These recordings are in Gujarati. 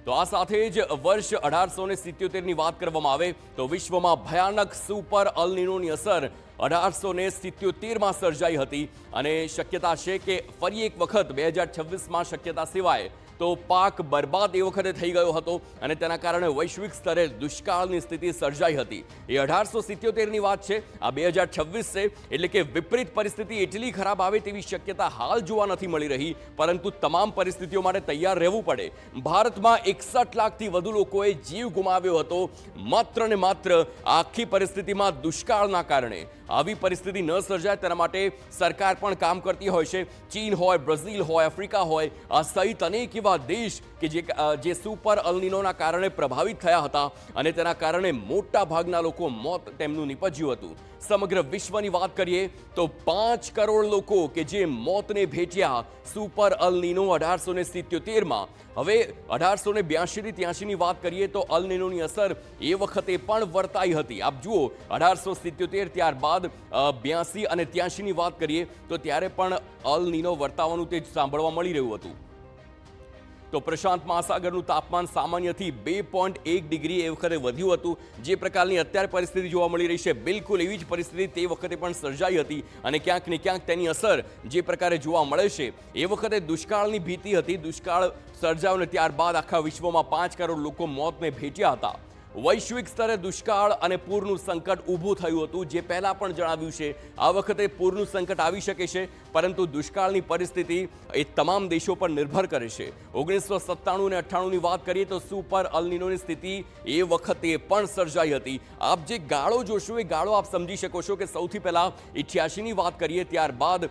તો આ સાથે જ વર્ષ 1877ની વાત કરવામાં આવે તો વિશ્વમાં ભયાનક સુપર અલ નીનોની અસર 1877માં સર્જાઈ હતી અને શક્યતા છે કે ફરી એક વખત 2026માં શક્યતા સિવાય તો પાક બરબાદ એ વખતે થઈ ગયો હતો અને તેના કારણે વૈશ્વિક સ્તરે દુષ્કાળની સ્થિતિ સર્જાઈ હતી। એ 1877ની વાત છે, આ 2026 છે, એટલે કે વિપરીત પરિસ્થિતિ એટલી ખરાબ આવે તેવી શક્યતા હાલ જોવા નથી મળી રહી, પરંતુ તમામ પરિસ્થિતિઓ માટે તૈયાર રહેવું પડે। ભારતમાં 61 લાખથી વધુ લોકોએ જીવ ગુમાવ્યો હતો માત્ર ને માત્ર આખી પરિસ્થિતિમાં દુષ્કાળના કારણે। આવી પરિસ્થિતિ ન સર્જાય તેના માટે સરકાર પણ કામ કરતી હોય છે। ચીન હોય, બ્રાઝિલ હોય, આફ્રિકા હોય, આ સહિત અનેક એવા દેશ કે જે સુપર અલ નીનોના કારણે પ્રભાવિત થયા હતા અને તેના કારણે મોટા ભાગના લોકો મોત તેમનું નીપજ્યું હતું। સમગ્ર વિશ્વની વાત કરીએ તો 5 કરોડ લોકો કે જે મોતને ભેટ્યા સુપર અલ નીનો 1877માં। હવે 1882 થી 83ની વાત કરીએ તો અલ નીનોની અસર એ વખતે પણ વર્તાઈ હતી। આપ જુઓ 1877 ત્યારબાદ 82 અને 83ની વાત કરીએ તો ત્યારે પણ અલ નીનો વર્તાવાનું તે સાંભળવા મળી રહ્યું હતું। તો પ્રશાંત મહાસાગરનું તાપમાન સામાન્યથી 2.1 ડિગ્રી એ વખતે વધ્યું હતું। જે પ્રકારની અત્યારે પરિસ્થિતિ જોવા મળી રહી છે બિલકુલ એવી જ પરિસ્થિતિ તે વખતે પણ સર્જાઈ હતી અને ક્યાંક ને ક્યાંક તેની અસર જે પ્રકારે જોવા મળે છે એ વખતે દુષ્કાળની ભીતિ હતી। દુષ્કાળ સર્જાયો અને ત્યારબાદ આખા વિશ્વમાં 5 કરોડ લોકો મોતને ભેટ્યા હતા। વૈશ્વિક સ્તરે દુષ્કાળ અને પૂરનું સંકટ ઊભું થયું હતું, જે પહેલા પણ જણાવ્યું છે। આ વખતે પૂરનું સંકટ આવી શકે છે, પરંતુ દુષ્કાળની પરિસ્થિતિ એ તમામ દેશો પર નિર્ભર કરે છે। 1997 અને 98ની વાત કરીએ તો સુપર અલ નીનોની સ્થિતિ એ વખતે પણ સર્જાઈ હતી। આપ જે ગાળો જોશો એ ગાળો આપ સમજી શકો છો કે સૌથી પહેલા 88ની વાત કરીએ, ત્યારબાદ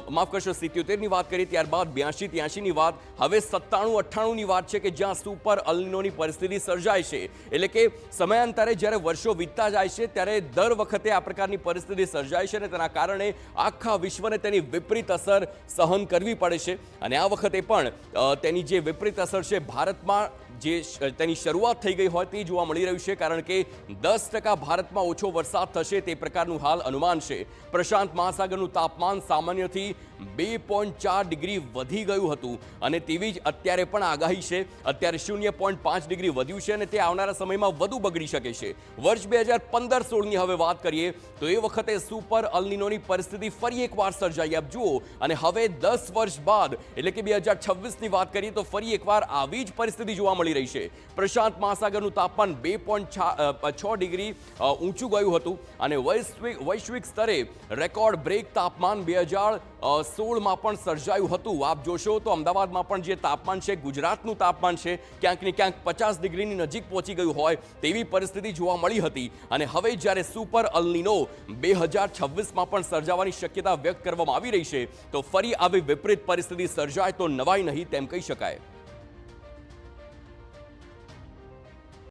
માફ કરશો 77ની વાત કરીએ, ત્યારબાદ 82 83ની વાત, હવે 97 98ની વાત છે કે જ્યાં સુપર અલ નીનોની પરિસ્થિતિ સર્જાય છે। એટલે કે સમયાંતરે જ્યારે વર્ષો વીતતા જાય છે ત્યારે દર વખતે આ પ્રકારની પરિસ્થિતિ સર્જાય છે અને તેના કારણે આખા વિશ્વને તેની વિપરીત અસર સહન કરવી પડે છે। અને આ વખતે પણ તેની જે વિપરીત અસર છે ભારતમાં જે તેની શરૂઆત થઈ ગઈ હોય તે જોવા મળી રહ્યું છે, કારણ કે 10% ભારતમાં ઓછો વરસાદ થશે તે પ્રકારનું હાલ અનુમાન છે। પ્રશાંત મહાસાગરનું તાપમાન સામાન્યથી 2.4 ડિગ્રી વધી ગયું હતું અને તેવી જ અત્યારે પણ આગાહી છે। અત્યારે 0.5 ડિગ્રી વધ્યું છે અને તે આવનારા સમયમાં વધુ બગડી શકે છે। વર્ષ 2015-16ની હવે વાત કરીએ તો એ વખતે સુપર અલ નીનોની પરિસ્થિતિ ફરી એકવાર સર્જાઈ। આપ જુઓ અને હવે 10 વર્ષ બાદ એટલે કે 2026ની વાત કરીએ તો ફરી એકવાર આવી જ પરિસ્થિતિ જોવા મળી રહી છે। પ્રશાંત મહાસાગરનું તાપમાન 2.6 ડિગ્રી ઊંચું ગયું હતું અને વૈશ્વિક સ્તરે રેકોર્ડ બ્રેક તાપમાન 2016માં પણ સર્જાયું હતું। આપ જોશો તો અમદાવાદમાં પણ જે તાપમાન છે, ગુજરાતનું તાપમાન છે, ક્યાંક ને ક્યાંક 50 ડિગ્રીની નજીક પહોંચી ગયું હોય તેવી પરિસ્થિતિ જોવા મળી હતી અને હવે જ્યારે સુપર અલ નીનો 2026માં પણ સર્જાવાની શક્યતા વ્યક્ત કરવામાં આવી રહી છે તો ફરી આવી વિપરીત પરિસ્થિતિ સર્જાય તો નવાઈ નહીં તેમ કહી શકાય।